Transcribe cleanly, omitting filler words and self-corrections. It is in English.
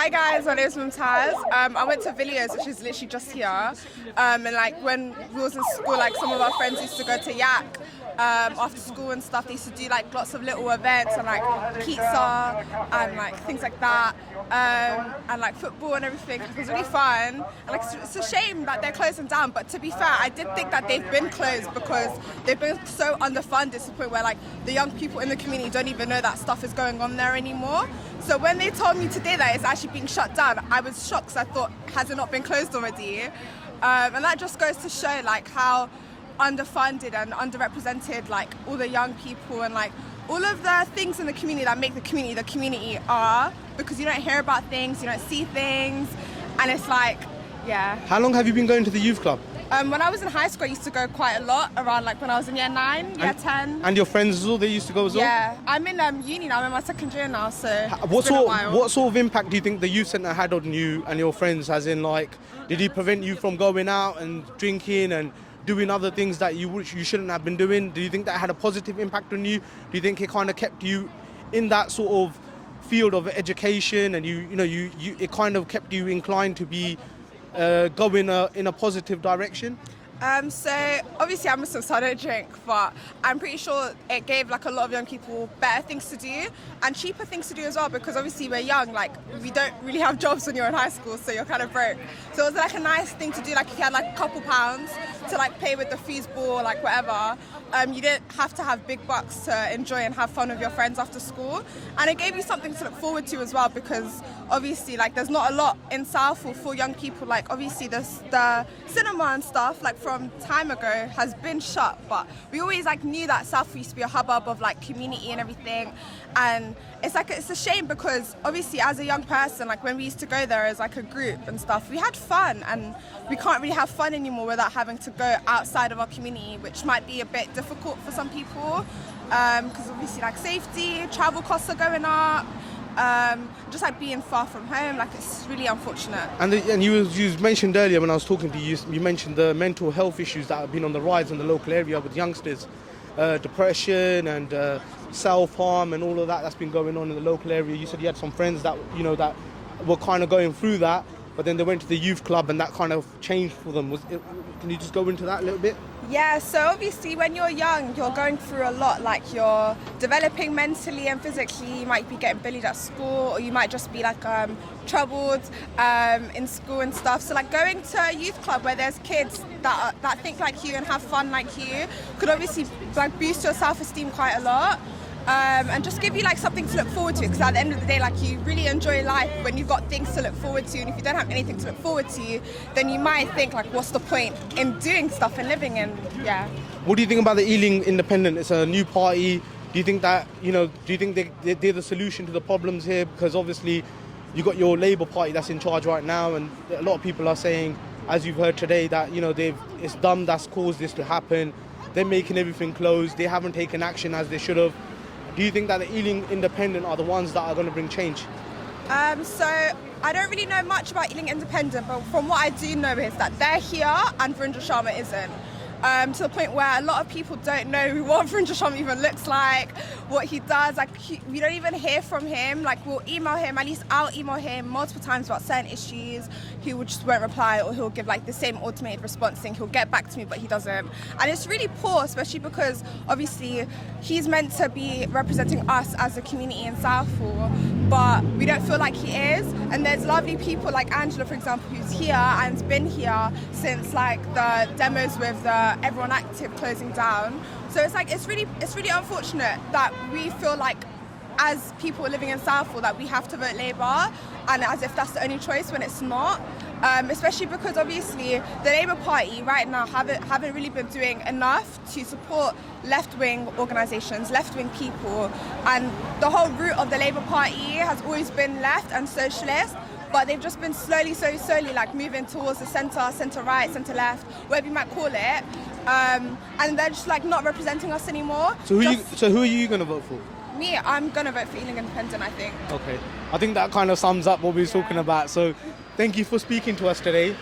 Hi guys, my name is Mumtaz. I went to Villiers, which is literally just here. And like when we was in school, like some of our friends used to go to Yak after school and stuff. They used to do like lots of little events and like pizza and like things like that. And like football and everything. It was really fun. And like it's a shame that they're closing down. But to be fair, I did think that they've been closed because they've been so underfunded to the point where like the young people in the community don't even know that stuff is going on there anymore. So when they told me today that it's actually being shut down, I was shocked because I thought, has it not been closed already? And that just goes to show like how underfunded and underrepresented like all the young people and like all of the things in the community that make the community are, because you don't hear about things, you don't see things, and it's like, yeah. How long have you been going to the youth club? When I was in high school, I used to go quite a lot, around like when I was in year 9, year 10. And your friends as well, they used to go as well? Yeah, I'm in uni now, I'm in my second year now, so what sort of impact do you think the youth centre had on you and your friends, as in like, did it prevent you from going out and drinking and doing other things that you shouldn't have been doing? Do you think that had a positive impact on you? Do you think it kind of kept you in that sort of field of education and it kind of kept you inclined to be go in a positive direction? So obviously I'm Muslim, so I don't drink, but I'm pretty sure it gave like a lot of young people better things to do and cheaper things to do as well, because obviously we're young, like we don't really have jobs when you're in high school, so you're kind of broke. So it was like a nice thing to do, like if you had like a couple pounds to like pay with the foosball, like whatever, you didn't have to have big bucks to enjoy and have fun with your friends after school. And it gave you something to look forward to as well, because obviously like there's not a lot in Southall for young people. Like obviously the cinema and stuff like from time ago has been shut, but we always like knew that Southall used to be a hubbub of like community and everything. And it's like, it's a shame because obviously as a young person, like when we used to go there as like a group and stuff, we had fun, and we can't really have fun anymore without having to go outside of our community, which might be a bit difficult for some people, because obviously like safety, travel costs are going up, just like being far from home, like it's really unfortunate. And you mentioned earlier when I was talking to you, you mentioned the mental health issues that have been on the rise in the local area with youngsters, depression and self-harm and all of that's been going on in the local area. You said you had some friends that that were kind of going through that, but then they went to the youth club and that kind of changed for them. Can you just go into that a little bit? Yeah, so obviously when you're young, you're going through a lot, like you're developing mentally and physically. You might be getting bullied at school, or you might just be like troubled in school and stuff. So like going to a youth club where there's kids that think like you and have fun like you could obviously like boost your self-esteem quite a lot. And just give you like something to look forward to, because at the end of the day, like you really enjoy life when you've got things to look forward to, and if you don't have anything to look forward to, then you might think like, what's the point in doing stuff and living? And yeah. What do you think about the Ealing Independent? It's a new party. Do you think that do you think they're the solution to the problems here? Because obviously you got your Labour Party that's in charge right now, and a lot of people are saying, as you've heard today, that it's them that's caused this to happen. They're making everything closed. They haven't taken action as they should have. Do you think that the Ealing Independent are the ones that are going to bring change? So I don't really know much about Ealing Independent, but from what I do know is that they're here and Virendra Sharma isn't. To the point where a lot of people don't know what Virendra Sharma even looks like, what he does. Like we don't even hear from him. Like we'll email him, at least I'll email him multiple times about certain issues. He will just won't reply, or he'll give like the same automated response saying he'll get back to me, but he doesn't. And it's really poor, especially because obviously he's meant to be representing us as a community in Southall, but we don't feel like he is. And there's lovely people like Angela, for example, who's here and's been here since like the demos with the Everyone Active closing down. So it's like it's really unfortunate that we feel like as people living in Southall that we have to vote Labour, and as if that's the only choice when it's not. Especially because obviously the Labour Party right now haven't really been doing enough to support left-wing organisations, left-wing people, and the whole route of the Labour Party has always been left and socialist. But they've just been slowly like moving towards the centre right, centre left, whatever you might call it, and they're just like not representing us anymore. So who are you going to vote for? Me, I'm going to vote for Ealing Independent, I think. Okay, I think that kind of sums up what we were talking about. So thank you for speaking to us today.